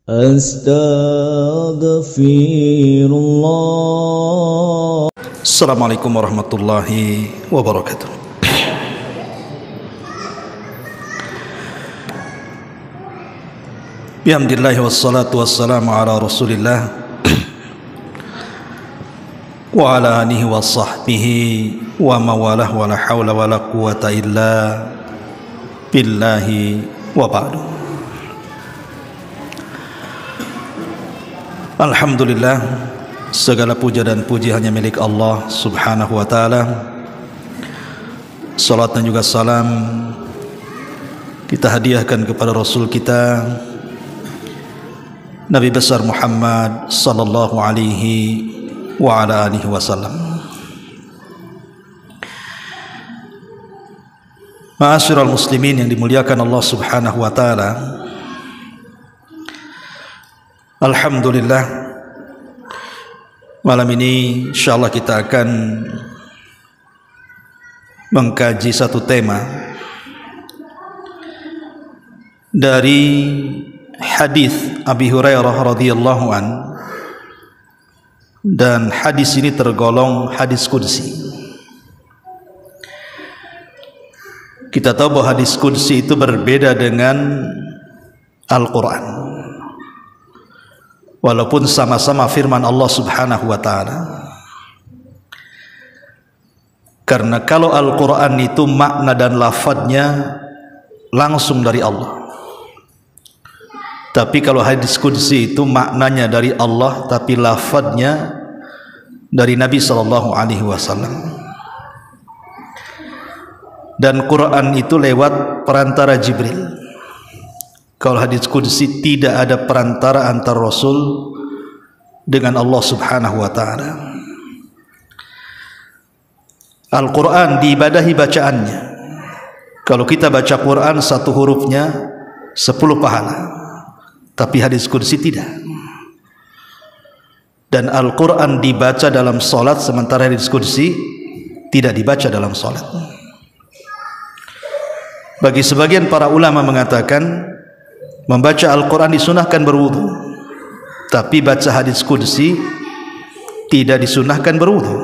Astaghfirullah. Assalamualaikum warahmatullahi wabarakatuh. Bihamdillahi wassalatu wassalamu ala rasulillah wa ala alihi wa sahbihi wa mawalah wa la hawla wa la quwata illa billahi wa ba'du. Alhamdulillah, segala puja dan puji hanya milik Allah subhanahu wa ta'ala. Salat dan juga salam kita hadiahkan kepada Rasul kita Nabi besar Muhammad sallallahu alaihi wa ala alihi wasallam. Ma'asyiral muslimin yang dimuliakan Allah subhanahu wa ta'ala, alhamdulillah, malam ini insyaallah kita akan mengkaji satu tema dari hadis Abi Hurairah radhiyallahu an, dan hadis ini tergolong hadis qudsi. Kita tahu bahwa hadis qudsi itu berbeda dengan Al-Quran, walaupun sama-sama firman Allah subhanahu wa ta'ala. Karena kalau Al-Quran itu makna dan lafadznya langsung dari Allah, tapi kalau hadis qudsi itu maknanya dari Allah tapi lafadznya dari Nabi sallallahu alaihi wasallam. Dan Quran itu lewat perantara Jibril. Kalau hadis qudsi tidak ada perantara antara Rasul dengan Allah subhanahu wa ta'ala. Al-Quran diibadahi bacaannya. Kalau kita baca Quran satu hurufnya 10 pahala, tapi hadis qudsi tidak. Dan Al-Quran dibaca dalam solat, sementara hadis qudsi tidak dibaca dalam solat. Bagi sebagian para ulama mengatakan membaca Al-Quran disunahkan berwudu, tapi baca hadis qudsi tidak disunahkan berwudu.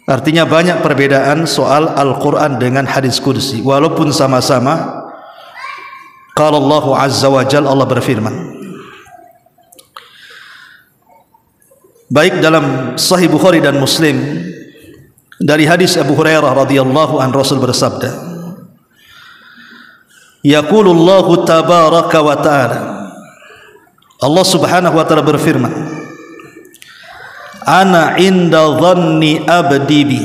Artinya banyak perbedaan soal Al-Quran dengan hadis qudsi, walaupun sama-sama qala Allahu azza wa jalla, Allah berfirman. Baik dalam Sahih Bukhari dan Muslim dari hadis Abu Hurairah radhiyallahu an, Rasul bersabda, yaqulullahu tabaraka wa ta'ala, Allah subhanahu wa ta'ala berfirman, ana inda dhanni abdi bi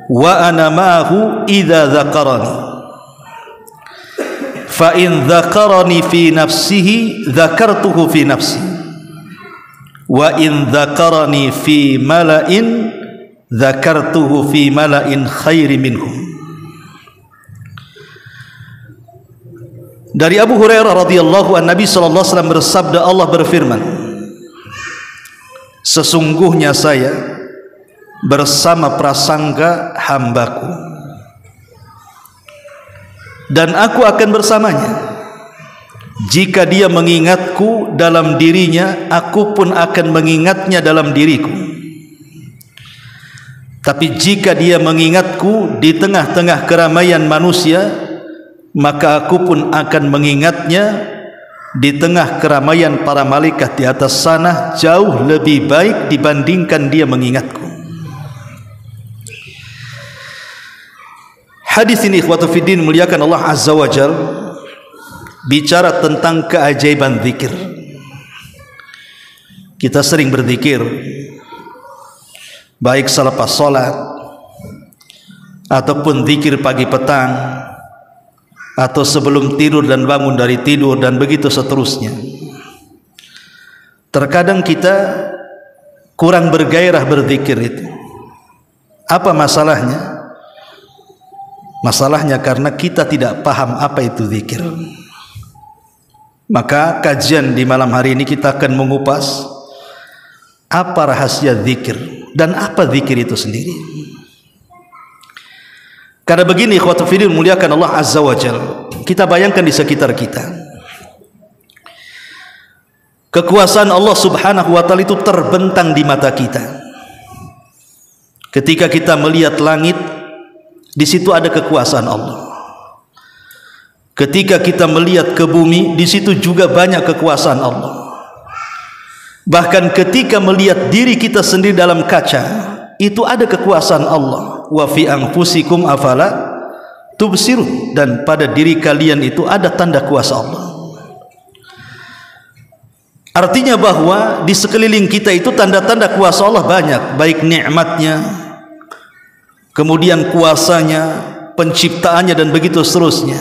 wa ana ma'ahu idza dzakarani fa in dzakarani fi nafsihi dzakartuhu fi nafsi wa in dzakarani fi mala'in dzakartuhu fi mala'in khairi minhum. Dari Abu Hurairah radhiyallahu an, Nabi sallallahu alaihi wasallam bersabda, Allah berfirman, sesungguhnya saya bersama prasangka hambaku, dan aku akan bersamanya. Jika dia mengingatku dalam dirinya, aku pun akan mengingatnya dalam diriku. Tapi jika dia mengingatku di tengah-tengah keramaian manusia, maka aku pun akan mengingatnya di tengah keramaian para malaikat di atas sana, jauh lebih baik dibandingkan dia mengingatku. Hadis ini ikhwatu fiddin muliakan Allah azza wa jal, bicara tentang keajaiban zikir. Kita sering berzikir, baik selepas sholat ataupun zikir pagi petang, atau sebelum tidur dan bangun dari tidur, dan begitu seterusnya. Terkadang kita kurang bergairah berzikir itu. Apa masalahnya? Masalahnya karena kita tidak paham apa itu zikir. Maka kajian di malam hari ini kita akan mengupas apa rahasia zikir dan apa zikir itu sendiri. Karena begini, ikhwatu fillah muliakan Allah azza wa jalla, kita bayangkan di sekitar kita Kekuasaan Allah Subhanahu wa taala itu terbentang di mata kita. Ketika kita melihat langit, di situ ada kekuasaan Allah. Ketika kita melihat ke bumi, di situ juga banyak kekuasaan Allah. Bahkan ketika melihat diri kita sendiri dalam kaca, itu ada kekuasaan Allah. Wa fi anfusikum afala tubsirun, dan pada diri kalian itu ada tanda kuasa Allah. Artinya bahwa di sekeliling kita itu tanda-tanda kuasa Allah banyak, baik nikmatnya, kemudian kuasanya, penciptaannya, dan begitu seterusnya.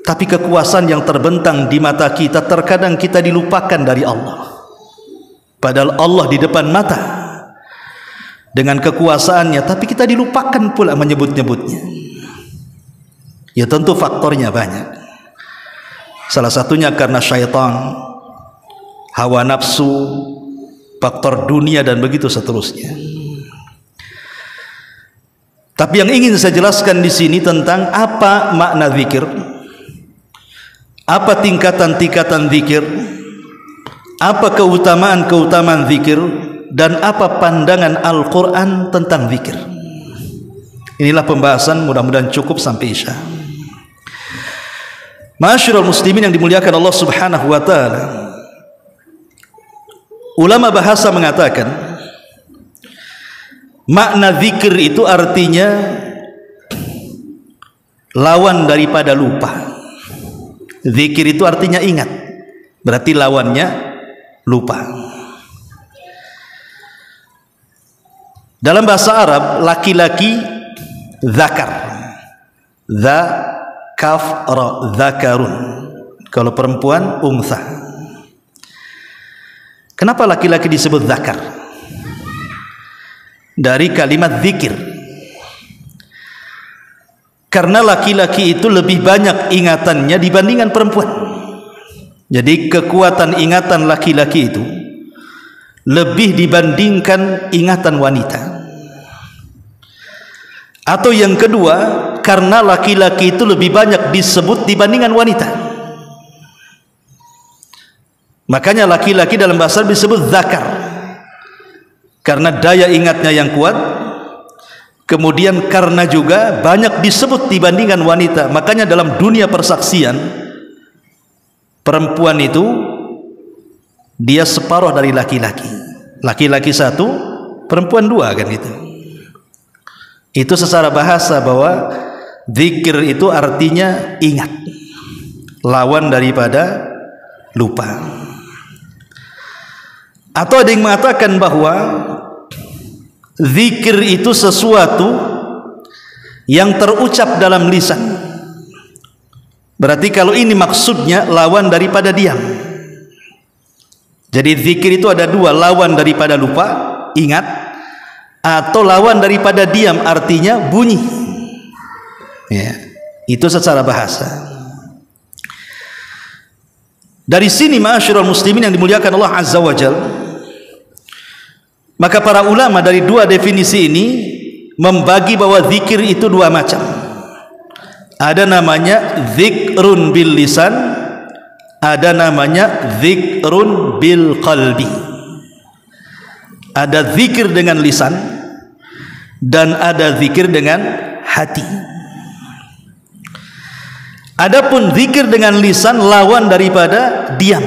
Tapi kekuasaan yang terbentang di mata kita, terkadang kita dilupakan dari Allah, padahal Allah di depan mata dengan kekuasaannya, tapi kita dilupakan pula menyebut-nyebutnya. Ya tentu faktornya banyak. Salah satunya karena syaitan, hawa nafsu, faktor dunia, dan begitu seterusnya. Tapi yang ingin saya jelaskan di sini tentang apa makna zikir, apa tingkatan-tingkatan zikir, apa keutamaan-keutamaan zikir, dan apa pandangan Al-Quran tentang zikir. Inilah pembahasan, mudah-mudahan cukup sampai Isya. Ma'asyiral muslimin yang dimuliakan Allah Subhanahu wa taala, ulama bahasa mengatakan makna zikir itu artinya lawan daripada lupa. Zikir itu artinya ingat, berarti lawannya lupa. Dalam bahasa Arab, laki-laki zakar, za kaf ra, zakarun. Kalau perempuan unsa. Kenapa laki-laki disebut zakar? Dari kalimat zikir. Karena laki-laki itu lebih banyak ingatannya dibandingkan perempuan. Jadi kekuatan ingatan laki-laki itu lebih dibandingkan ingatan wanita. Atau yang kedua, karena laki-laki itu lebih banyak disebut dibandingkan wanita. Makanya laki-laki dalam bahasa Arab disebut zakar, karena daya ingatnya yang kuat. Kemudian karena juga banyak disebut dibandingkan wanita. Makanya dalam dunia persaksian, perempuan itu dia separuh dari laki-laki. Laki-laki satu, perempuan dua, kan gitu. Itu secara bahasa bahwa zikir itu artinya ingat, lawan daripada lupa. Atau ada yang mengatakan bahwa zikir itu sesuatu yang terucap dalam lisan. Berarti kalau ini maksudnya lawan daripada diam. Jadi zikir itu ada dua, lawan daripada lupa, ingat, atau lawan daripada diam, artinya bunyi. Ya, itu secara bahasa. Dari sini ma'asyiral muslimin yang dimuliakan Allah Azza wa Jalla, maka para ulama dari dua definisi ini membagi bahwa zikir itu dua macam. Ada namanya zikrun bil lisan, ada namanya zikrun bil qalbi. Ada zikir dengan lisan dan ada zikir dengan hati. Adapun zikir dengan lisan lawan daripada diam.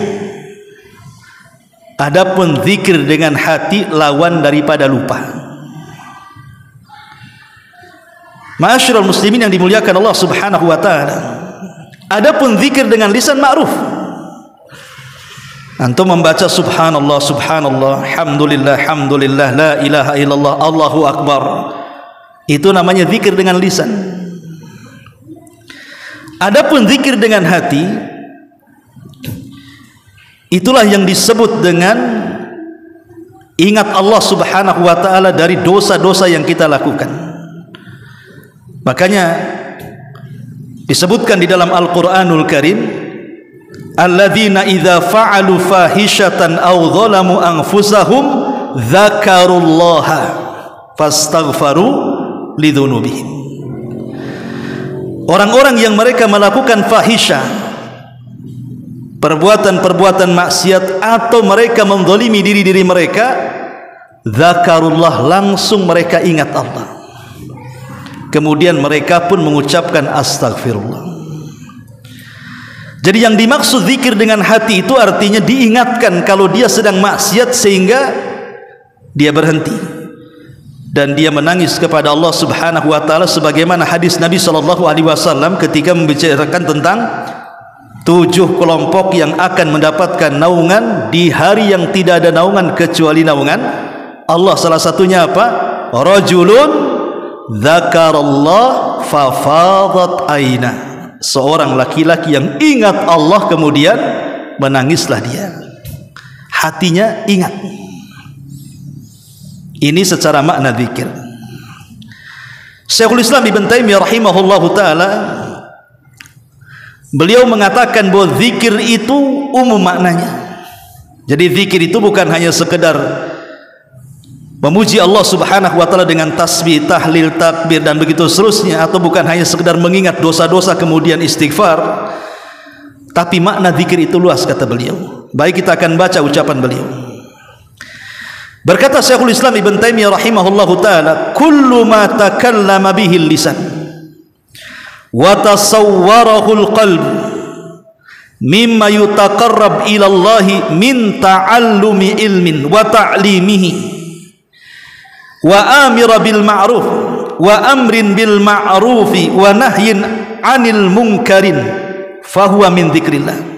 Adapun zikir dengan hati lawan daripada lupa. Ma'asyiral muslimin yang dimuliakan Allah Subhanahu wa taala, adapun zikir dengan lisan ma'ruf. Antum membaca subhanallah subhanallah, hamdulillah hamdulillah, la ilaha illallah, Allahu akbar, itu namanya zikir dengan lisan. Adapun zikir dengan hati, itulah yang disebut dengan ingat Allah Subhanahu wa taala dari dosa-dosa yang kita lakukan. Makanya disebutkan di dalam Al-Qur'anul Karim, alladzina idza fa'alu fahishatan aw zalamu anfusahum dzakarullaha fastaghfaru lidzunubihim. Orang-orang yang mereka melakukan fahisyah perbuatan-perbuatan maksiat atau mereka menzalimi diri-diri mereka, zakarullah, langsung mereka ingat Allah. Kemudian mereka pun mengucapkan astagfirullah. Jadi yang dimaksud zikir dengan hati itu artinya diingatkan kalau dia sedang maksiat sehingga dia berhenti dan dia menangis kepada Allah Subhanahu wa taala, sebagaimana hadis Nabi sallallahu alaihi wasallam ketika membicarakan tentang 7 kelompok yang akan mendapatkan naungan di hari yang tidak ada naungan kecuali naungan Allah. Salah satunya apa? Rajulun dzakarallah fafadat aina, seorang laki-laki yang ingat Allah kemudian menangislah dia, hatinya ingat. Ini secara makna zikir. Syekhul Islam Ibn Taimiyah rahimahullahu taala, beliau mengatakan bahwa zikir itu umum maknanya. Jadi zikir itu bukan hanya sekedar memuji Allah Subhanahu wa taala dengan tasbih, tahlil, takbir dan begitu seterusnya, atau bukan hanya sekedar mengingat dosa-dosa kemudian istighfar, tapi makna zikir itu luas, kata beliau. Baik, kita akan baca ucapan beliau. Berkata Syekhul Islam Ibn Taimiyah rahimahullahu taala, kullu ma takallama bihi lisan wa tasawwarahu al-qalb mimma yutaqarrab ila Allah min ta'allumi ilmin wa ta'limihi wa amira bil ma'ruf wa amrin bil ma'rufi wa nahyin 'anil munkarin fahuwa min dzikrillah.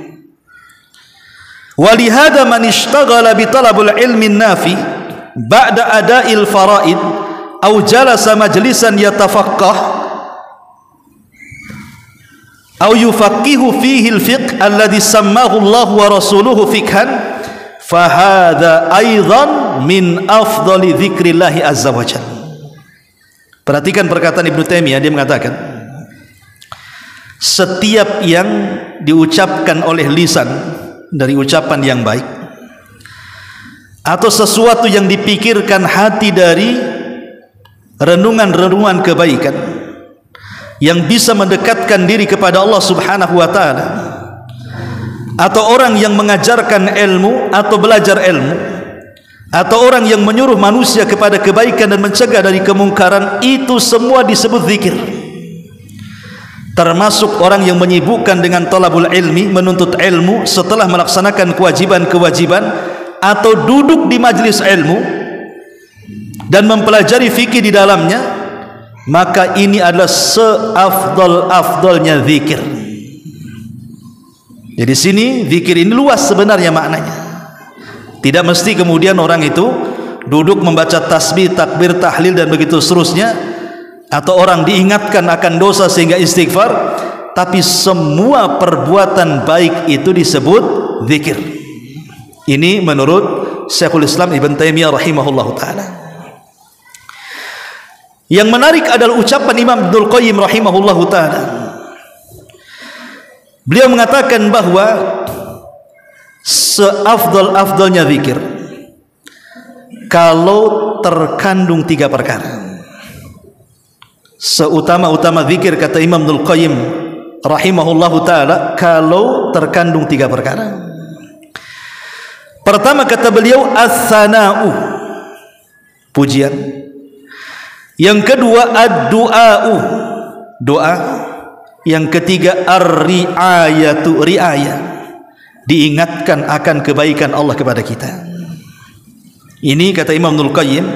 Wa li hadha man ishtaghala bi talabul ilmi nafi ba'da ada'il faraid aw jalasa majlisan yatafaqqah aw yufaqihu fihi al fiqh alladhi sammahu Allah wa rasuluhu fiqhan fahadha aidan min afdali dzikrillahi azza wa jalla. Perhatikan perkataan Ibnu Taimiyah, dia mengatakan setiap yang diucapkan oleh lisan dari ucapan yang baik, atau sesuatu yang dipikirkan hati dari renungan-renungan kebaikan yang bisa mendekatkan diri kepada Allah Subhanahu wa taala, atau orang yang mengajarkan ilmu atau belajar ilmu, atau orang yang menyuruh manusia kepada kebaikan dan mencegah dari kemungkaran, itu semua disebut zikir. Termasuk orang yang menyibukkan dengan talabul ilmi, menuntut ilmu setelah melaksanakan kewajiban-kewajiban, atau duduk di majlis ilmu dan mempelajari fikih di dalamnya, maka ini adalah seafdal-afdalnya zikir. Jadi sini zikir ini luas sebenarnya maknanya. Tidak mesti kemudian orang itu duduk membaca tasbih, takbir, tahlil dan begitu seterusnya, atau orang diingatkan akan dosa sehingga istighfar, tapi semua perbuatan baik itu disebut zikir. Ini menurut Syekhul Islam Ibn Taimiyah rahimahullahu taala. Yang menarik adalah ucapan Imam Ibnul Qayyim rahimahullahu taala. Beliau mengatakan bahwa seafdal-afdalnya zikir kalau terkandung 3 perkara. Seutama-utama zikir, kata Imam Ibnul Qayyim rahimahullahu taala, kalau terkandung 3 perkara. Pertama, kata beliau, as-sana'u, pujian. Yang kedua, ad-du'a'u, doa. Yang ketiga, ar-ri'ayatu, ri'ayah, diingatkan akan kebaikan Allah kepada kita. Ini kata Imam Ibnul Qayyim,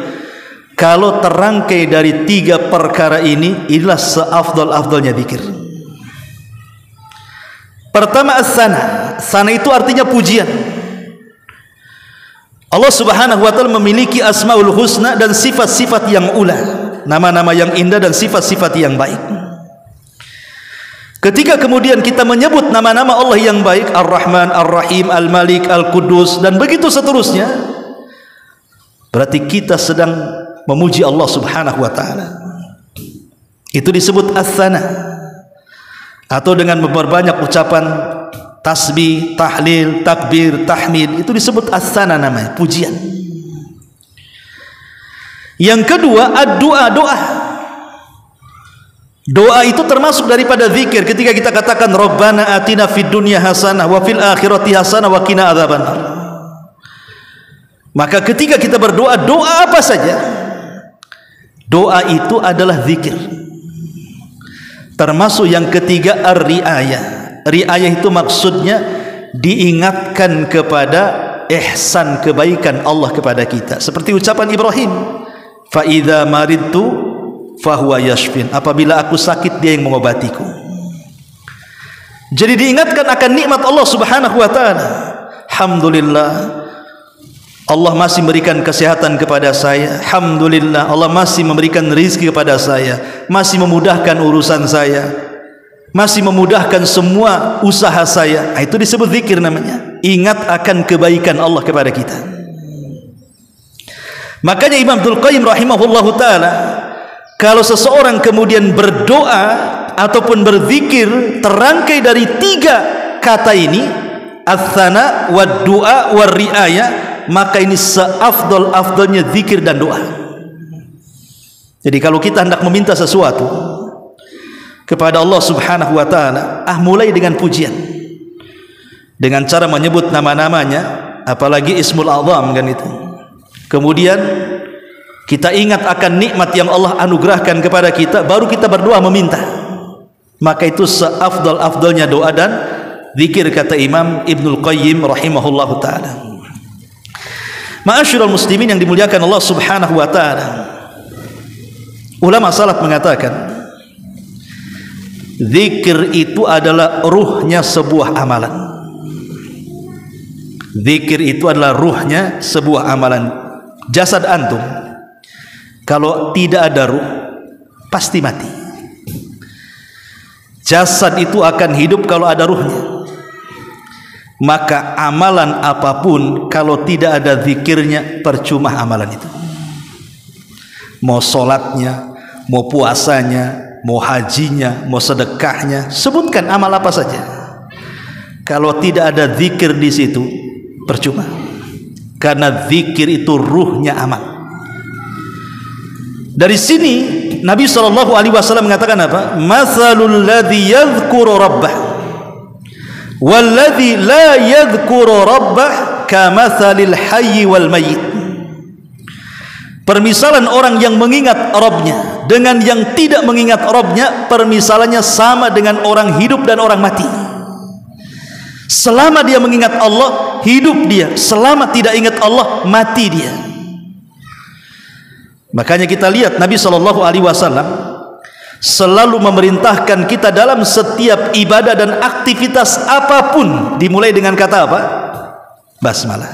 kalau terangkai dari 3 perkara ini, inilah seafdal-afdalnya zikir. Pertama, as-sana. Sana itu artinya pujian. Allah Subhanahu wa taala memiliki asmaul husna dan sifat-sifat yang ula, nama-nama yang indah dan sifat-sifat yang baik. Ketika kemudian kita menyebut nama-nama Allah yang baik, Ar-Rahman, Ar-Rahim, Al-Malik, Al-Qudus dan begitu seterusnya, berarti kita sedang memuji Allah Subhanahu wa taala. Itu disebut as-sana. Atau dengan memperbanyak ucapan tasbih, tahlil, takbir, tahmid, itu disebut as-sana, namanya pujian. Yang kedua, ad-du'a, doa. Doa itu termasuk daripada zikir. Ketika kita katakan Rabbana atina fid dunya hasanah wa fil akhirati hasanah wa qina adzabannar. Maka ketika kita berdoa, doa apa saja, doa itu adalah zikir. Termasuk yang ketiga ar-riayah. Riayah itu maksudnya diingatkan kepada ihsan, kebaikan Allah kepada kita. Seperti ucapan Ibrahim, fa idza maridtu fahuwa yashfin, apabila aku sakit dia yang mengobatiku. Jadi diingatkan akan nikmat Allah Subhanahu wa taala. Alhamdulillah, Allah masih memberikan kesehatan kepada saya. Alhamdulillah, Allah masih memberikan rezeki kepada saya, masih memudahkan urusan saya, masih memudahkan semua usaha saya. Itu disebut zikir namanya. Ingat akan kebaikan Allah kepada kita. Makanya Imam Ibnul Qayyim rahimahullahu taala, kalau seseorang kemudian berdoa ataupun berzikir terangkai dari 3 kata ini, ats-tsana wad du'a war riayah, maka ini seafdal-afdalnya zikir dan doa. Jadi kalau kita hendak meminta sesuatu kepada Allah Subhanahu wa taala, mulai dengan pujian, dengan cara menyebut nama-namanya, apalagi Ismul A'zam kan itu. Kemudian kita ingat akan nikmat yang Allah anugerahkan kepada kita, baru kita berdoa meminta. Maka itu seafdal-afdalnya doa dan zikir, kata Imam Ibnul Qayyim rahimahullahu taala. Ma'asyiral muslimin yang dimuliakan Allah Subhanahu wa taala, ulama salaf mengatakan zikir itu adalah ruhnya sebuah amalan. Zikir itu adalah ruhnya sebuah amalan. Jasad antum kalau tidak ada ruh pasti mati. Jasad itu akan hidup kalau ada ruhnya. Maka amalan apapun kalau tidak ada zikirnya, percuma amalan itu. Mau sholatnya, mau puasanya, mau hajinya, mau sedekahnya, sebutkan amal apa saja, kalau tidak ada zikir di situ, percuma. Karena zikir itu ruhnya amal. Dari sini Nabi SAW mengatakan apa? Mathalul ladzi yadhkuru rabbah wal ladzi la yadhkuru rabbah kamathalil hayyi wal mayyit. Permisalan orang yang mengingat Rabbnya dengan yang tidak mengingat Rabbnya, permisalannya sama dengan orang hidup dan orang mati. Selama dia mengingat Allah, hidup dia. Selama tidak ingat Allah, mati dia. Makanya kita lihat Nabi SAW selalu memerintahkan kita dalam setiap ibadah dan aktivitas apapun dimulai dengan kata apa? Basmalah.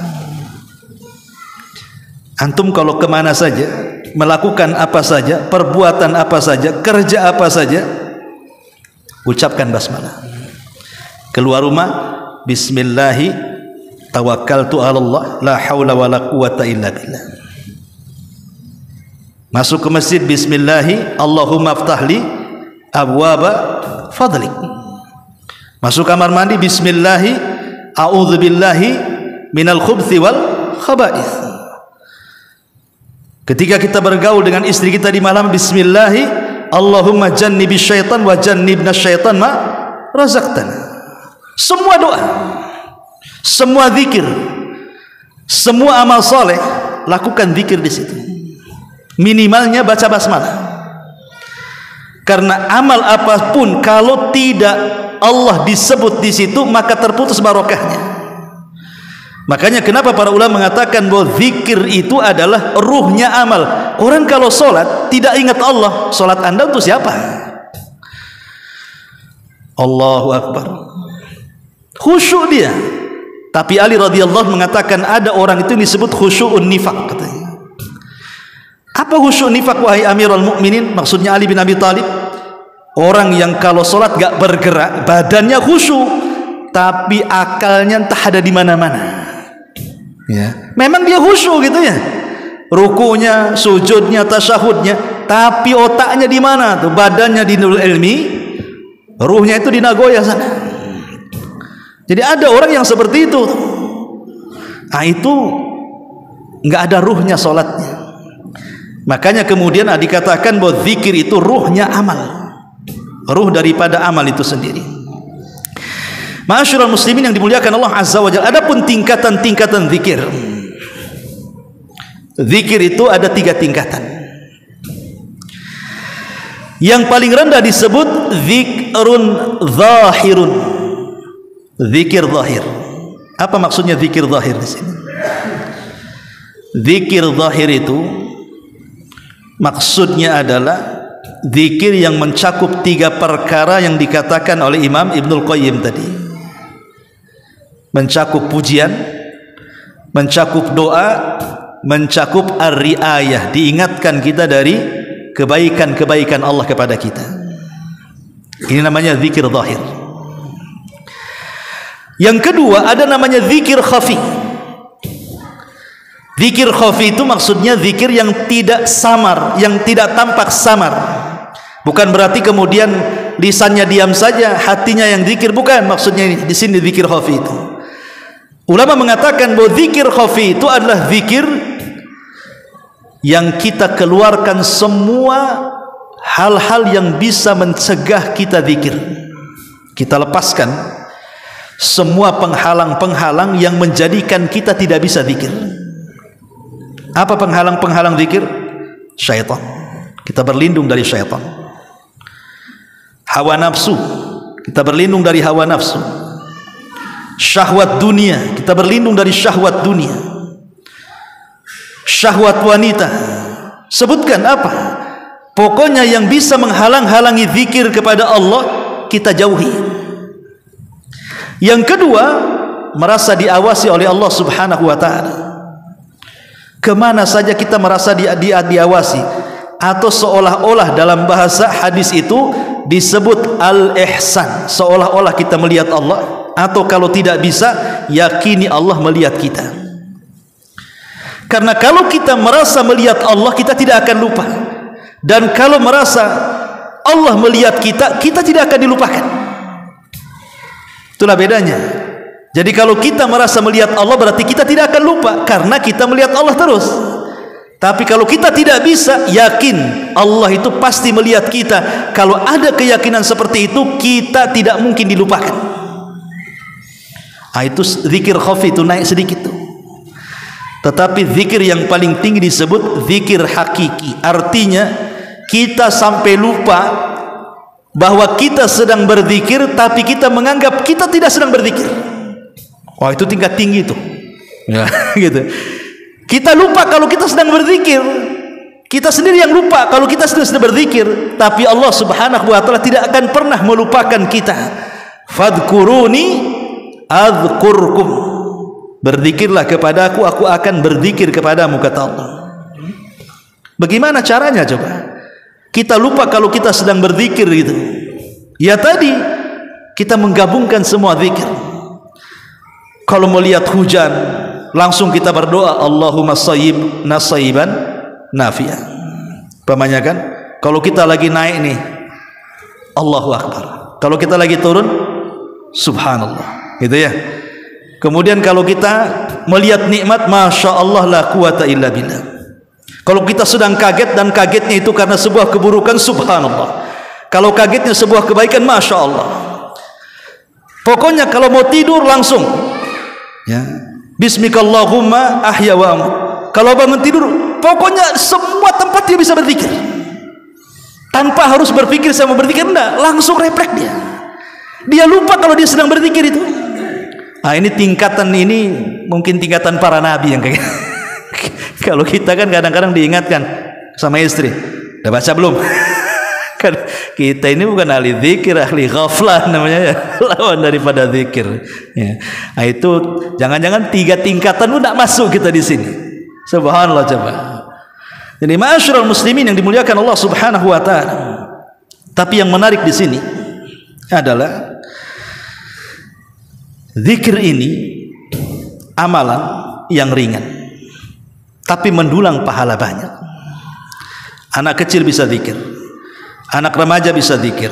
Antum kalau kemana saja, melakukan apa saja, perbuatan apa saja, kerja apa saja, ucapkan basmalah. Keluar rumah, bismillahi tawakkaltu 'ala Allah la haula wala quwata illa billah. Masuk ke masjid, bismillahi Allahumma aftahli abwaba fadlik. Masuk kamar mandi, bismillahi a'udzubillahi minal khubthi wal khaba'ith. Ketika kita bergaul dengan istri kita di malam, bismillahi Allahumma jannibish syaitan wa jannibna syaitan ma razaqtana. Semua doa, semua zikir, semua amal soleh, lakukan zikir di situ. Minimalnya baca basmalah. Karena amal apapun kalau tidak Allah disebut di situ, maka terputus barokahnya. Makanya kenapa para ulama mengatakan bahwa zikir itu adalah ruhnya amal. Orang kalau sholat tidak ingat Allah, sholat anda untuk siapa? Allahu Akbar, khusyuk dia. Tapi Ali radhiyallahu mengatakan ada orang itu disebut khusyu'un nifaq katanya. Apa khusyuk nifaq wahai Amirul Mukminin? Maksudnya Ali bin Abi Thalib, orang yang kalau sholat gak bergerak, badannya khusyuk, tapi akalnya entah ada di mana-mana. Ya, memang dia khusyuk gitu ya, rukunya, sujudnya, tasyahudnya, tapi otaknya di mana tuh? Badannya di Nurul Ilmi, ruhnya itu di Nagoya sana. Jadi ada orang yang seperti itu. Nah itu nggak ada ruhnya sholatnya. Makanya kemudian dikatakan bahwa zikir itu ruhnya amal. ruh daripada amal itu sendiri. Ma'asyiral muslimin yang dimuliakan Allah Azza wa Jalla, adapun tingkatan-tingkatan zikir. Zikir itu ada 3 tingkatan. Yang paling rendah disebut zikrun zahirun. Zikir zahir. Apa maksudnya zikir zahir di sini? Zikir zahir itu maksudnya adalah zikir yang mencakup 3 perkara yang dikatakan oleh Imam Ibnul Qayyim tadi. Mencakup pujian, mencakup doa, mencakup ar-riayah, diingatkan kita dari kebaikan-kebaikan Allah kepada kita. Ini namanya zikir zahir. Yang kedua ada namanya zikir khafi. Zikir khafi itu maksudnya zikir yang tidak samar, yang tidak tampak samar. Bukan berarti kemudian lisannya diam saja, hatinya yang zikir, bukan maksudnya ini. Di sini zikir khafi itu. Ulama mengatakan bahwa zikir khafi itu adalah zikir yang kita keluarkan semua hal-hal yang bisa mencegah kita zikir. Kita lepaskan semua penghalang-penghalang yang menjadikan kita tidak bisa zikir. Apa penghalang-penghalang zikir? Syaitan. Kita berlindung dari syaitan. Hawa nafsu, kita berlindung dari hawa nafsu. Syahwat dunia, kita berlindung dari syahwat dunia. Syahwat wanita, sebutkan apa? Pokoknya yang bisa menghalang-halangi zikir kepada Allah, kita jauhi. Yang kedua, merasa diawasi oleh Allah Subhanahu wa ta'ala. Kemana saja kita merasa diawasi, atau seolah-olah dalam bahasa hadis itu disebut al-ihsan, seolah-olah kita melihat Allah, atau kalau tidak bisa, yakini Allah melihat kita. Karena kalau kita merasa melihat Allah, kita tidak akan lupa. Dan kalau merasa Allah melihat kita, kita tidak akan dilupakan. Itulah bedanya. Jadi kalau kita merasa melihat Allah, berarti kita tidak akan lupa, karena kita melihat Allah terus. Tapi kalau kita tidak bisa yakin Allah itu pasti melihat kita, kalau ada keyakinan seperti itu, kita tidak mungkin dilupakan. Itu zikir khafi, itu naik sedikit tuh. Tetapi zikir yang paling tinggi disebut zikir hakiki. Artinya kita sampai lupa bahwa kita sedang berzikir, tapi kita menganggap kita tidak sedang berzikir. Wah, itu tingkat tinggi tuh. Ya, gitu. Kita lupa kalau kita sedang berzikir. Kita sendiri yang lupa kalau kita sedang berzikir. Tapi Allah Subhanahu wa ta'ala tidak akan pernah melupakan kita. Fadhkuruni adzkurkum. Berzikirlah kepadaku, aku akan berzikir kepadamu, kata Allah. Bagaimana caranya coba? Kita lupa kalau kita sedang berzikir gitu. Ya tadi kita menggabungkan semua zikir. Kalau melihat hujan, langsung kita berdoa, Allahumma sayyib nasaiban nafi'ah. Pamannya kan? Kalau kita lagi naik nih, Allahu Akbar. Kalau kita lagi turun, Subhanallah. Gitu ya. Kemudian kalau kita melihat nikmat, Masya Allah la quwata illa billah. Kalau kita sedang kaget, dan kagetnya itu karena sebuah keburukan, Subhanallah. Kalau kagetnya sebuah kebaikan, Masya Allah. Pokoknya kalau mau tidur langsung, ya, Bismikallahumma ahya wa amut. Kalau bangun tidur, pokoknya semua tempat dia bisa berzikir, tanpa harus berpikir saya mau berzikir, enggak, langsung refleks dia. Dia lupa kalau dia sedang berzikir itu. Ini tingkatan, ini mungkin tingkatan para nabi yang kayak kalau kita kan kadang-kadang diingatkan sama istri, udah baca belum? Kan kita ini bukan ahli zikir, ahli ghaflah namanya ya, lawan daripada zikir ya. Itu jangan-jangan 3 tingkatan udah masuk kita di sini. Subhanallah coba. Jadi ma'asyiral muslimin yang dimuliakan Allah Subhanahu wa ta'ala. Tapi yang menarik di sini adalah zikir ini amalan yang ringan, tapi mendulang pahala banyak. Anak kecil bisa zikir, anak remaja bisa zikir,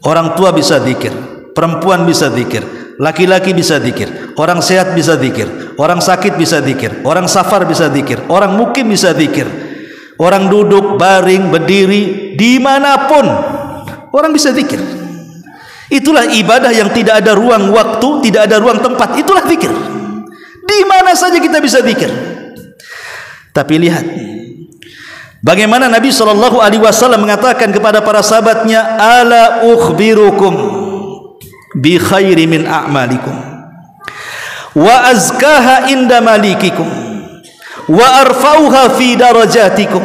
orang tua bisa zikir, perempuan bisa zikir, laki-laki bisa zikir, orang sehat bisa zikir, orang sakit bisa zikir, orang safar bisa zikir, orang mukim bisa zikir, orang duduk, baring, berdiri, dimanapun orang bisa zikir. Itulah ibadah yang tidak ada ruang waktu, tidak ada ruang tempat. Itulah zikir. Di mana saja kita bisa zikir. Tapi lihat bagaimana Nabi SAW mengatakan kepada para sahabatnya, ala ukhbirukum bi khairi min a'malikum wa azkaha inda malikikum wa arfauha fi darajatikum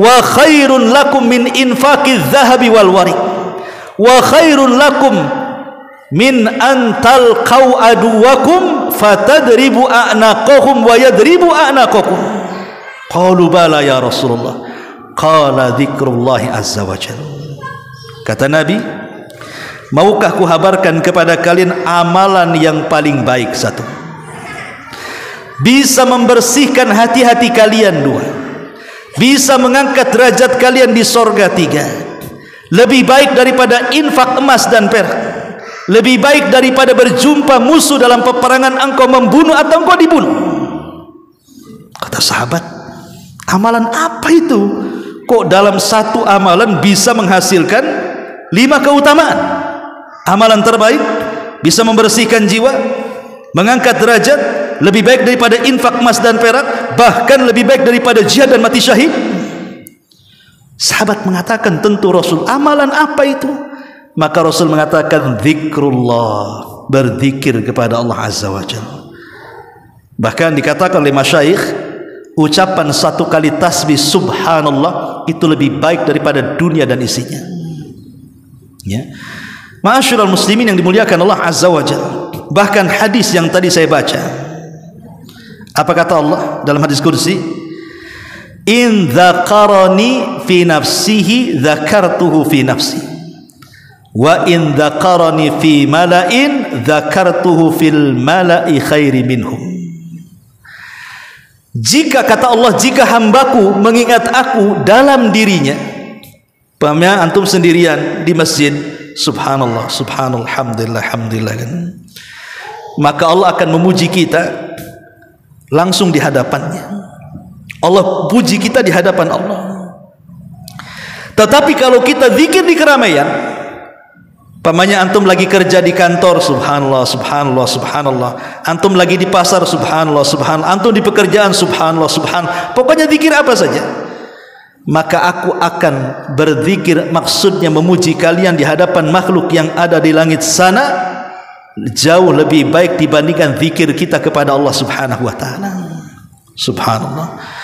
wa khairun lakum min infaqiz zahabi wal warik wa khairun lakum min an talqau aduwakum fatadribu a'naqahum wa yadribu a'naqakum. Qalu bala ya Rasulullah. Qala dzikrullah azza wa jalla. Kata Nabi, maukah ku habarkan kepada kalian amalan yang paling baik? Satu, bisa membersihkan hati-hati kalian. Dua, bisa mengangkat derajat kalian di sorga. Tiga, lebih baik daripada infak emas dan perak, lebih baik daripada berjumpa musuh dalam peperangan engkau membunuh atau engkau dibunuh. Kata sahabat, amalan apa itu? Kok dalam satu amalan bisa menghasilkan 5 keutamaan? Amalan terbaik, bisa membersihkan jiwa, mengangkat derajat, lebih baik daripada infak emas dan perak, bahkan lebih baik daripada jihad dan mati syahid. Sahabat mengatakan, tentu Rasul. Amalan apa itu? Maka Rasul mengatakan, zikrullah, berzikir kepada Allah Azza wa Jalla. Bahkan dikatakan oleh masyayikh, ucapan satu kali tasbih subhanallah itu lebih baik daripada dunia dan isinya. Ya, ma'asyiral muslimin yang dimuliakan Allah Azza wa Jalla. Bahkan hadis yang tadi saya baca, apa kata Allah dalam hadis kursi? In dzakarani fi nafsihi dzakartuhu fi nafsi wa in dzakarani fi mala'in dzakartuhu fil mala'i khairi minhum. Jika kata Allah, jika hambaku mengingat aku dalam dirinya, pahamnya antum sendirian di masjid, subhanallah, subhanallah, alhamdulillah, alhamdulillah kan, maka Allah akan memuji kita langsung di hadapannya. Allah puji kita di hadapan Allah. Tetapi kalau kita zikir di keramaian, pamannya antum lagi kerja di kantor, subhanallah, subhanallah, subhanallah, antum lagi di pasar, subhanallah, subhanallah, antum di pekerjaan, subhanallah, subhanallah, pokoknya zikir apa saja, maka aku akan berzikir, maksudnya memuji kalian di hadapan makhluk yang ada di langit sana, jauh lebih baik dibandingkan zikir kita kepada Allah subhanahu wa ta'ala. Subhanallah.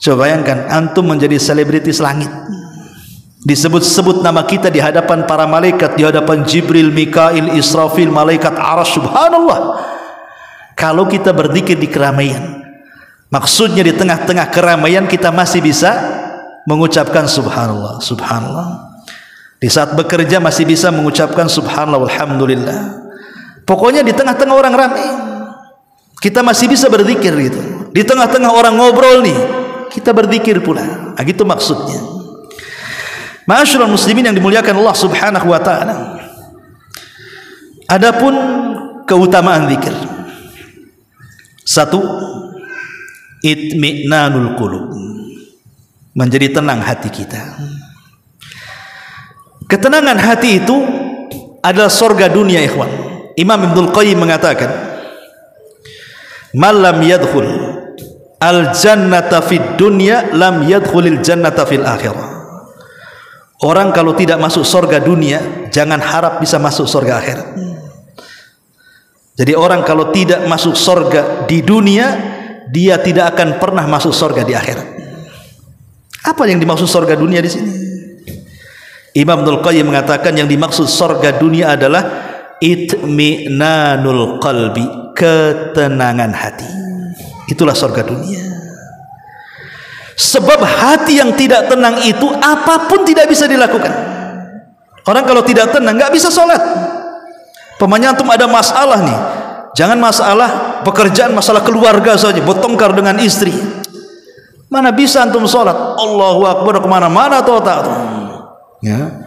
Coba bayangkan antum menjadi selebritis langit, disebut-sebut nama kita di hadapan para malaikat, di hadapan Jibril, Mikail, Israfil, malaikat Arasy, subhanallah. Kalau kita berzikir di keramaian, maksudnya di tengah-tengah keramaian kita masih bisa mengucapkan subhanallah, subhanallah. Di saat bekerja masih bisa mengucapkan subhanallah, alhamdulillah. Pokoknya di tengah-tengah orang ramai kita masih bisa berzikir gitu. Di tengah-tengah orang ngobrol nih, kita berzikir pula. Nah, gitu maksudnya. Ma'asyiral muslimin yang dimuliakan Allah Subhanahu wa taala. Adapun keutamaan zikir. Satu, itmi'nanul qulub. Menjadi tenang hati kita. Ketenangan hati itu adalah surga dunia, ikhwan. Imam Ibnul Qayyim mengatakan, "Man lam yadkhul al-jannata fid dunya lam yadkhulil jannata fil akhirah." Orang kalau tidak masuk surga dunia, jangan harap bisa masuk surga akhirat. Jadi orang kalau tidak masuk surga di dunia, dia tidak akan pernah masuk surga di akhirat. Apa yang dimaksud surga dunia di sini? Imam Ibnul Qayyim mengatakan yang dimaksud surga dunia adalah itminanul qalbi, ketenangan hati. Itulah surga dunia. Sebab hati yang tidak tenang itu apapun tidak bisa dilakukan. Orang kalau tidak tenang nggak bisa sholat. Pemanya antum ada masalah nih, jangan masalah pekerjaan, masalah keluarga saja, bertengkar dengan istri, mana bisa antum sholat? Allahu Akbar kemana-mana atau tak? Ya.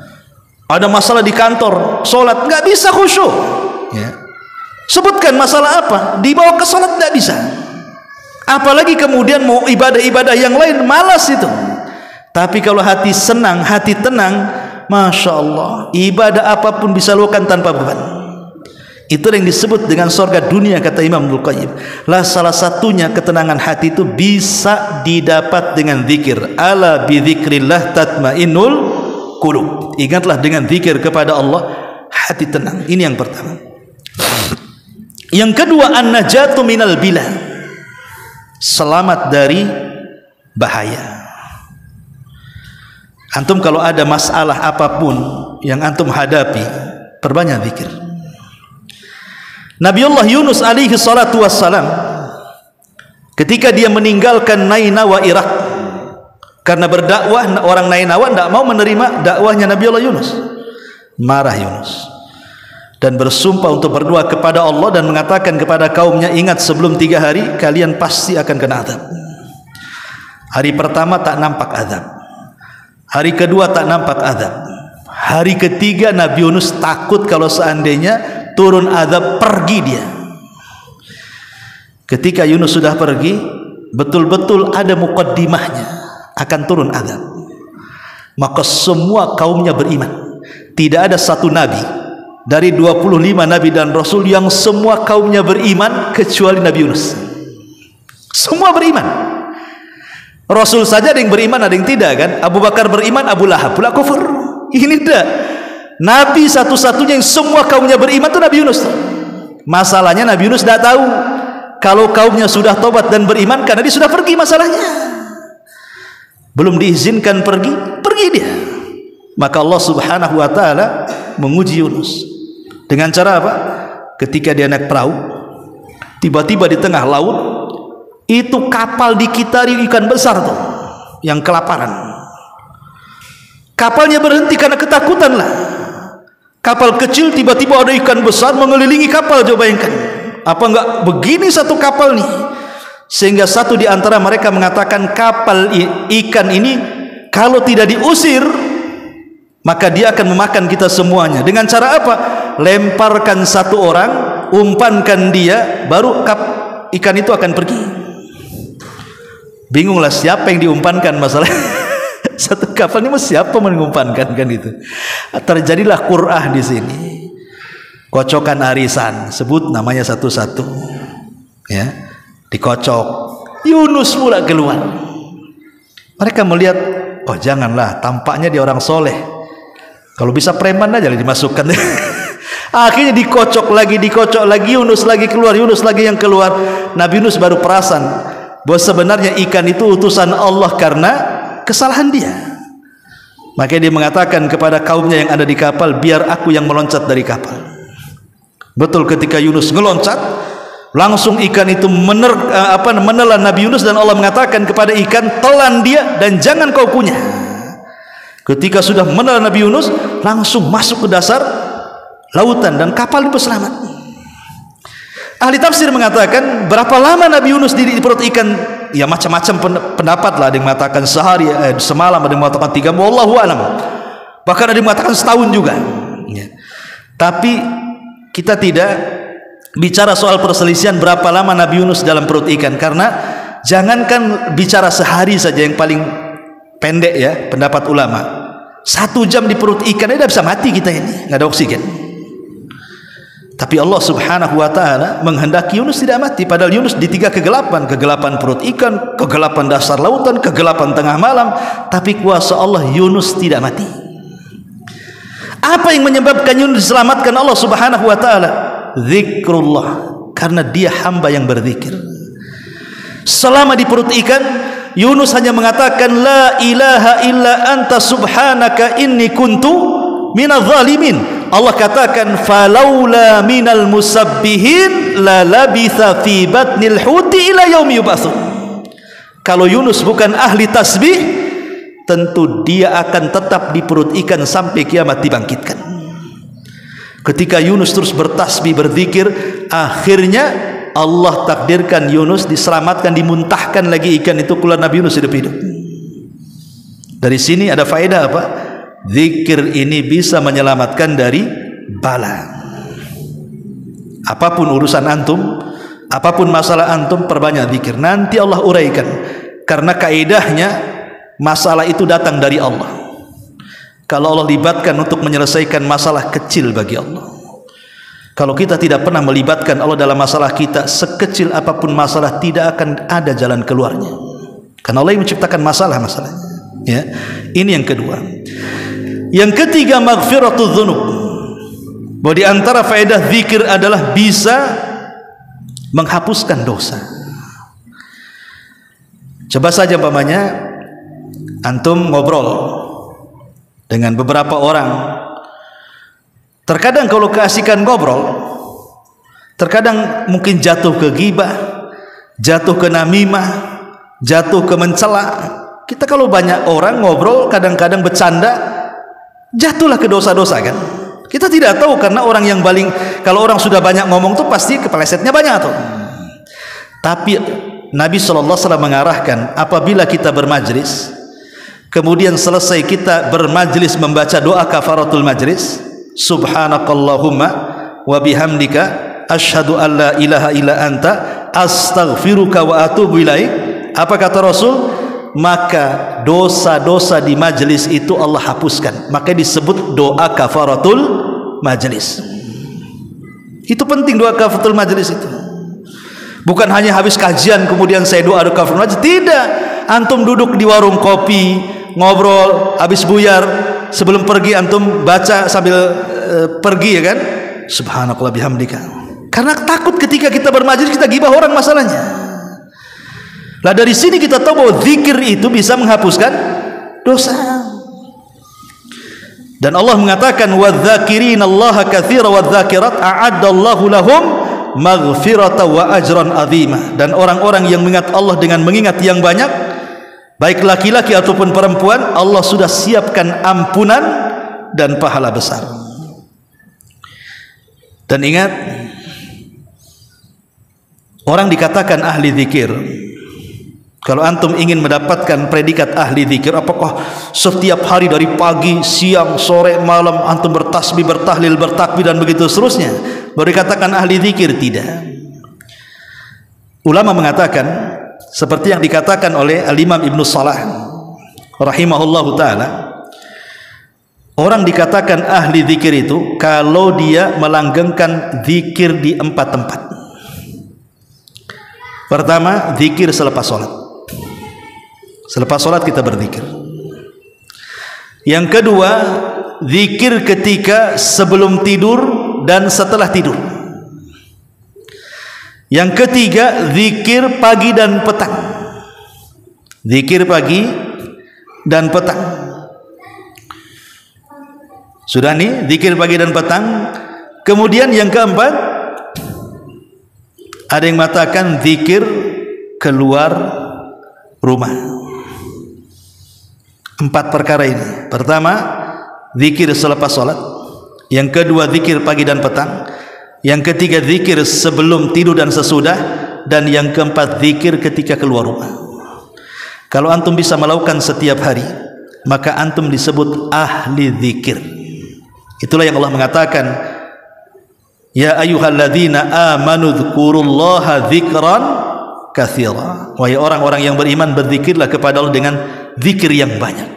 Ada masalah di kantor, sholat nggak bisa khusyuk. Ya. Sebutkan masalah apa, dibawa ke sholat nggak bisa. Apalagi kemudian mau ibadah-ibadah yang lain, malas itu. Tapi kalau hati senang, hati tenang, Masya Allah, ibadah apapun bisa lakukan tanpa beban. Itu yang disebut dengan surga dunia, kata Imam Ibnu Qayyim. Lah salah satunya ketenangan hati itu bisa didapat dengan zikir. Ala bi dzikrillah tatmainnul qulub. Ingatlah dengan zikir kepada Allah hati tenang. Ini yang pertama. Yang kedua, an-najatu minal bila. Selamat dari bahaya. Antum kalau ada masalah apapun yang antum hadapi, perbanyak zikir. Nabiullah Yunus alaihi salatu wassalam, ketika dia meninggalkan Nainawa Irak karena berdakwah, orang Nainawa tidak mau menerima dakwahnya Nabiullah Yunus. Marah Yunus dan bersumpah untuk berdoa kepada Allah dan mengatakan kepada kaumnya, ingat sebelum 3 hari kalian pasti akan kena azab. Hari pertama tak nampak azab, hari kedua tak nampak azab, hari ketiga Nabi Yunus takut kalau seandainya turun azab, pergi dia. Ketika Yunus sudah pergi, betul-betul ada muqaddimahnya akan turun azab, maka semua kaumnya beriman. Tidak ada satu nabi dari 25 nabi dan rasul yang semua kaumnya beriman kecuali Nabi Yunus. Semua beriman. Rasul saja ada yang beriman, ada yang tidak kan. Abu Bakar beriman, Abu Lahab pula kufur. Ini tidak. Nabi satu-satunya yang semua kaumnya beriman itu Nabi Yunus. Masalahnya Nabi Yunus tidak tahu kalau kaumnya sudah tobat dan beriman, karena dia sudah pergi. Masalahnya belum diizinkan pergi, pergi dia. Maka Allah subhanahu wa ta'ala menguji Yunus dengan cara apa? Ketika dia naik perahu, tiba-tiba di tengah laut itu kapal dikitari ikan besar tuh yang kelaparan. Kapalnya berhenti karena ketakutan lah. Kapal kecil tiba-tiba ada ikan besar mengelilingi kapal. Coba bayangkan, apa enggak begini satu kapal nih? Sehingga satu di antara mereka mengatakan, kapal ikan ini kalau tidak diusir maka dia akan memakan kita semuanya. Dengan cara apa? Lemparkan satu orang, umpankan dia, baru ikan itu akan pergi. Bingunglah siapa yang diumpankan masalah. Satu kapal ini siapa mengumpankan kan itu. Terjadilah qur'ah di sini. Kocokan arisan, sebut namanya satu-satu. Ya, dikocok. Yunus pula keluar. Mereka melihat, oh janganlah, tampaknya dia orang soleh. Kalau bisa preman aja dimasukkan. Akhirnya dikocok lagi, Yunus lagi keluar, Yunus lagi yang keluar. Nabi Yunus baru perasan bahwa sebenarnya ikan itu utusan Allah karena kesalahan dia. Maka dia mengatakan kepada kaumnya yang ada di kapal, biar aku yang meloncat dari kapal. Betul, ketika Yunus ngeloncat, langsung ikan itu menelan Nabi Yunus, dan Allah mengatakan kepada ikan, telan dia dan jangan kau punya. Ketika sudah menelan Nabi Yunus, langsung masuk ke dasar lautan dan kapal itu selamat. Ahli tafsir mengatakan berapa lama Nabi Yunus di perut ikan? Ya macam-macam pendapat lah. Ada yang mengatakan sehari, semalam, ada yang mengatakan 3, wallahu alam. Bahkan ada yang mengatakan setahun juga. Ya. Tapi kita tidak bicara soal perselisihan berapa lama Nabi Yunus dalam perut ikan, karena jangankan bicara sehari saja yang paling pendek ya pendapat ulama, 1 jam di perut ikan tidak bisa mati kita ini, nggak ada oksigen. Tapi Allah subhanahu wa ta'ala menghendaki Yunus tidak mati. Padahal Yunus di 3 kegelapan. Kegelapan perut ikan, kegelapan dasar lautan, kegelapan tengah malam. Tapi kuasa Allah, Yunus tidak mati. Apa yang menyebabkan Yunus diselamatkan Allah subhanahu wa ta'ala? Zikrullah. Karena dia hamba yang berzikir. Selama di perut ikan, Yunus hanya mengatakan, la ilaha illa anta subhanaka inni kuntu minadh zalimin. Allah katakan, falaula minal musabbihin la labitha fi batnil huti ila yaumi yub'atsun. Kalau Yunus bukan ahli tasbih, tentu dia akan tetap di perut ikan sampai kiamat dibangkitkan. Ketika Yunus terus bertasbih, berzikir, akhirnya Allah takdirkan Yunus diselamatkan, dimuntahkan lagi ikan itu, keluar Nabi Yunus hidup-hidup. Dari sini ada faedah apa? Zikir ini bisa menyelamatkan dari bala. Apapun urusan antum, apapun masalah antum, perbanyak zikir. Nanti Allah uraikan. Karena kaidahnya masalah itu datang dari Allah. kalau Allah libatkan untuk menyelesaikan masalah kecil bagi Allah. Kalau kita tidak pernah melibatkan Allah dalam masalah kita, sekecil apapun masalah tidak akan ada jalan keluarnya. Karena Allah yang menciptakan masalah-masalahnya. Ya, ini yang kedua. Yang ketiga, maghfiratul dzunub. Bahwa di antara faedah zikir adalah bisa menghapuskan dosa. Coba saja umpamanya antum ngobrol dengan beberapa orang. Terkadang kalau keasikan ngobrol, terkadang mungkin jatuh ke ghibah, jatuh ke namimah, jatuh ke mencela. Kita kalau banyak orang ngobrol, kadang-kadang bercanda, jatuhlah ke dosa-dosa kan. Kita tidak tahu, karena orang yang paling, kalau orang sudah banyak ngomong tuh pasti kepelesetnya banyak tuh. Tapi Nabi SAW mengarahkan, apabila kita bermajlis, kemudian selesai kita bermajlis membaca doa kafaratul majlis, subhanakallahumma wa bihamdika asyhadu an la ilaha illa anta astaghfiruka wa atubu ilaik. Apa kata Rasul? Maka dosa-dosa di majlis itu Allah hapuskan. Maka disebut doa kafaratul majlis. Itu penting, doa kafaratul majlis itu. Bukan hanya habis kajian kemudian saya doa kafaratul majlis. Tidak. Antum duduk di warung kopi, ngobrol, habis buyar, sebelum pergi antum baca sambil pergi, ya kan? Subhanakallah bihamdika. Karena takut ketika kita bermajlis kita gibah orang masalahnya. Lah dari sini kita tahu bahwa zikir itu bisa menghapuskan dosa. Dan Allah mengatakan wadz-dzakirinallaha katsiran wadz-dzakirat a'addallahu lahum maghfiratan wa ajran 'azima. Dan orang-orang yang mengingat Allah dengan mengingat yang banyak, baik laki-laki ataupun perempuan, Allah sudah siapkan ampunan dan pahala besar. Dan ingat, orang dikatakan ahli zikir. Kalau antum ingin mendapatkan predikat ahli zikir, apakah setiap hari dari pagi, siang, sore, malam antum bertasbih, bertahlil, bertakbir dan begitu seterusnya baru dikatakan ahli zikir? Tidak. Ulama mengatakan seperti yang dikatakan oleh Al-Imam Ibnu Salah rahimahullahu taala, orang dikatakan ahli zikir itu kalau dia melanggengkan zikir di 4 tempat. Pertama, zikir selepas sholat. Selepas sholat kita berzikir. Yang kedua, zikir ketika sebelum tidur dan setelah tidur. Yang ketiga, zikir pagi dan petang. Zikir pagi dan petang. Sudah nih, zikir pagi dan petang. Kemudian yang keempat, ada yang mengatakan zikir keluar rumah. 4 perkara ini. Pertama, zikir selepas sholat. Yang kedua, zikir pagi dan petang. Yang ketiga, zikir sebelum tidur dan sesudah. Dan yang keempat, zikir ketika keluar rumah. Kalau antum bisa melakukan setiap hari, maka antum disebut ahli zikir. Itulah yang Allah mengatakan, ya ayyuhalladzina amanu dzkurullaha dzikran katsira. Wahai orang-orang yang beriman, berzikirlah kepada Allah dengan zikir yang banyak.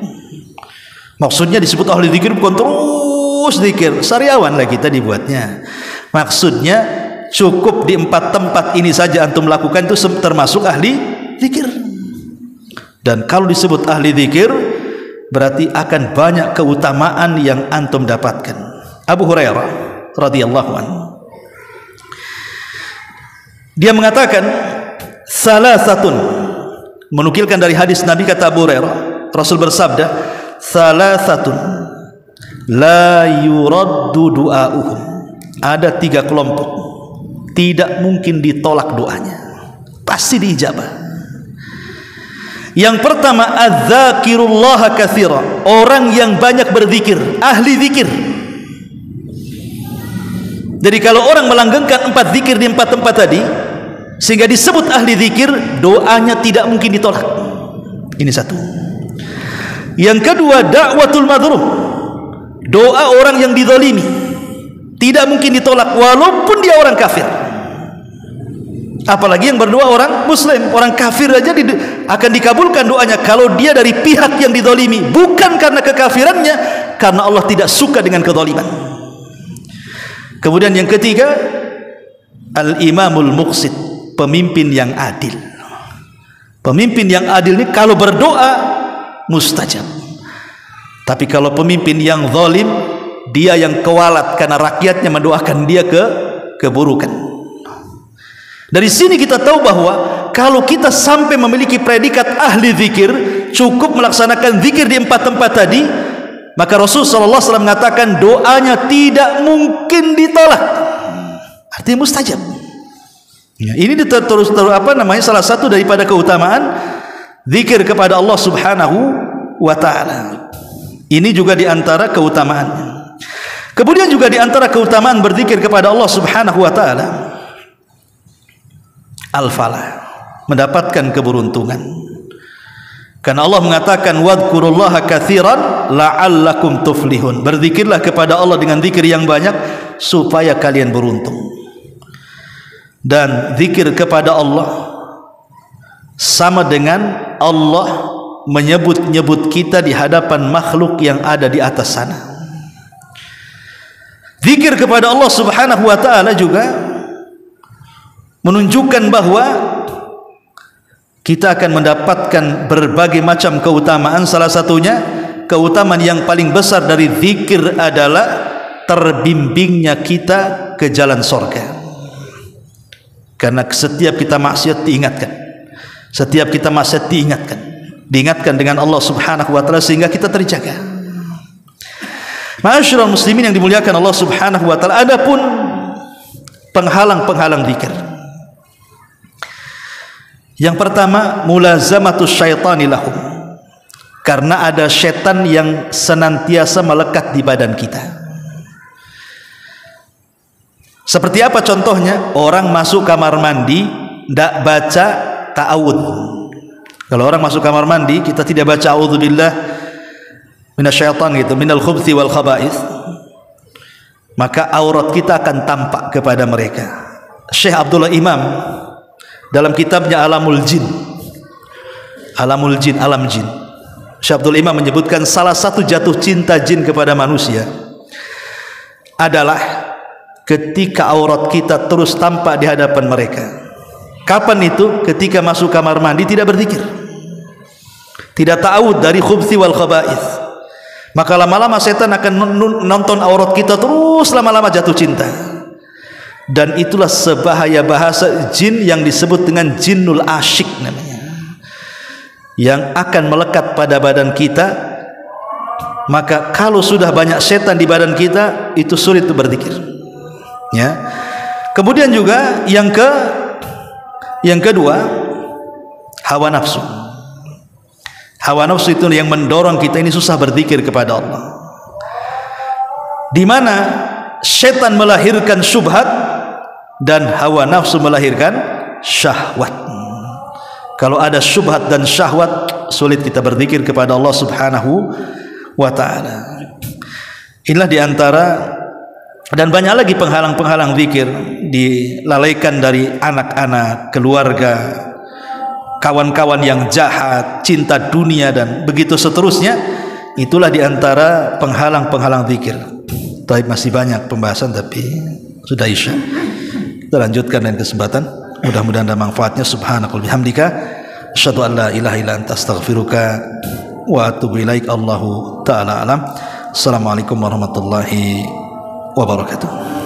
Maksudnya disebut ahli zikir bukan terus zikir, sariawan lah kita dibuatnya. Maksudnya cukup di 4 tempat ini saja antum lakukan, itu termasuk ahli zikir. Dan kalau disebut ahli zikir berarti akan banyak keutamaan yang antum dapatkan. Abu Hurairah radhiyallahu anhu, dia mengatakan salasatun, menukilkan dari hadis Nabi, kata Abu Hurairah, Rasul bersabda, salasatun la yuraddu du'auhum. Ada 3 kelompok tidak mungkin ditolak doanya, pasti diijabah. Yang pertama, adz-dzakirullaha katsira, orang yang banyak berzikir, ahli zikir. Jadi kalau orang melanggengkan 4 zikir di 4 tempat tadi, sehingga disebut ahli zikir, doanya tidak mungkin ditolak. Ini satu. Yang kedua, da'watul madhlum, doa orang yang dizalimi tidak mungkin ditolak walaupun dia orang kafir. Apalagi yang berdoa orang muslim, orang kafir aja akan dikabulkan doanya kalau dia dari pihak yang dizalimi, bukan karena kekafirannya, karena Allah tidak suka dengan kezaliman. Kemudian yang ketiga, al-imamul muqsit, pemimpin yang adil. Pemimpin yang adil ini kalau berdoa mustajab. Tapi kalau pemimpin yang zalim, dia yang kewalat karena rakyatnya mendoakan dia keburukan. Dari sini kita tahu bahwa kalau kita sampai memiliki predikat ahli zikir, cukup melaksanakan zikir di 4 tempat tadi, maka Rasulullah SAW mengatakan doanya tidak mungkin ditolak. Artinya mustajab. Ya, ini terus salah satu daripada keutamaan zikir kepada Allah Subhanahu wa taala. Ini juga di antara keutamaannya. Kemudian juga di antara keutamaan berzikir kepada Allah Subhanahu wa taala, al-falah, mendapatkan keberuntungan. Karena Allah mengatakan wadhkurullaha katsiran la'allakum tuflihun. Berzikirlah kepada Allah dengan zikir yang banyak supaya kalian beruntung. Dan zikir kepada Allah sama dengan Allah menyebut-nyebut kita di hadapan makhluk yang ada di atas sana. Zikir kepada Allah Subhanahu wa taala juga menunjukkan bahwa kita akan mendapatkan berbagai macam keutamaan. Salah satunya, keutamaan yang paling besar dari zikir adalah terbimbingnya kita ke jalan surga. Karena setiap kita maksiat diingatkan, setiap kita maksiat diingatkan dengan Allah Subhanahu wa taala sehingga kita terjaga. Ma'asyiral muslimin yang dimuliakan Allah Subhanahu wa taala, adapun penghalang-penghalang zikir. Yang pertama, mulazamatus syaitani lahum. Karena ada setan yang senantiasa melekat di badan kita. Seperti apa contohnya? Orang masuk kamar mandi tidak baca ta'awud. Kalau orang masuk kamar mandi kita tidak baca a'udzubillah minasyaitan gitu, minal khubthi wal khaba'ith, maka aurat kita akan tampak kepada mereka. Syekh Abdullah Imam dalam kitabnya Alam Jin, Syekh Abdullah Imam menyebutkan salah satu jatuh cinta jin kepada manusia adalah ketika aurat kita terus tampak di hadapan mereka. Kapan itu? Ketika masuk kamar mandi tidak berzikir, tidak ta'awud dari khubthi wal khaba'ith, maka lama-lama setan akan nonton aurat kita terus, lama-lama jatuh cinta. Dan itulah sebahaya bahasa jin yang disebut dengan jinnul asyik namanya, yang akan melekat pada badan kita. Maka kalau sudah banyak setan di badan kita, itu sulit untuk berzikir, ya. Kemudian juga yang kedua, hawa nafsu. Hawa nafsu itu yang mendorong kita ini susah berzikir kepada Allah. Di mana setan melahirkan syubhat dan hawa nafsu melahirkan syahwat. Kalau ada syubhat dan syahwat, sulit kita berzikir kepada Allah Subhanahu wa taala. Inilah diantara, dan banyak lagi penghalang-penghalang zikir, dilalaikan dari anak-anak, keluarga, kawan-kawan yang jahat, cinta dunia, dan begitu seterusnya. Itulah diantara penghalang-penghalang zikir. Tapi masih banyak pembahasan, tapi sudah isya. Kita lanjutkan dengan kesempatan. Mudah-mudahan ada manfaatnya. Subhanakallahumma bihamdika asyhadu an la ilaha illa anta astaghfiruka wa atubu ilaik. Allahu ta'ala alam. Assalamualaikum warahmatullahi wabarakatuh.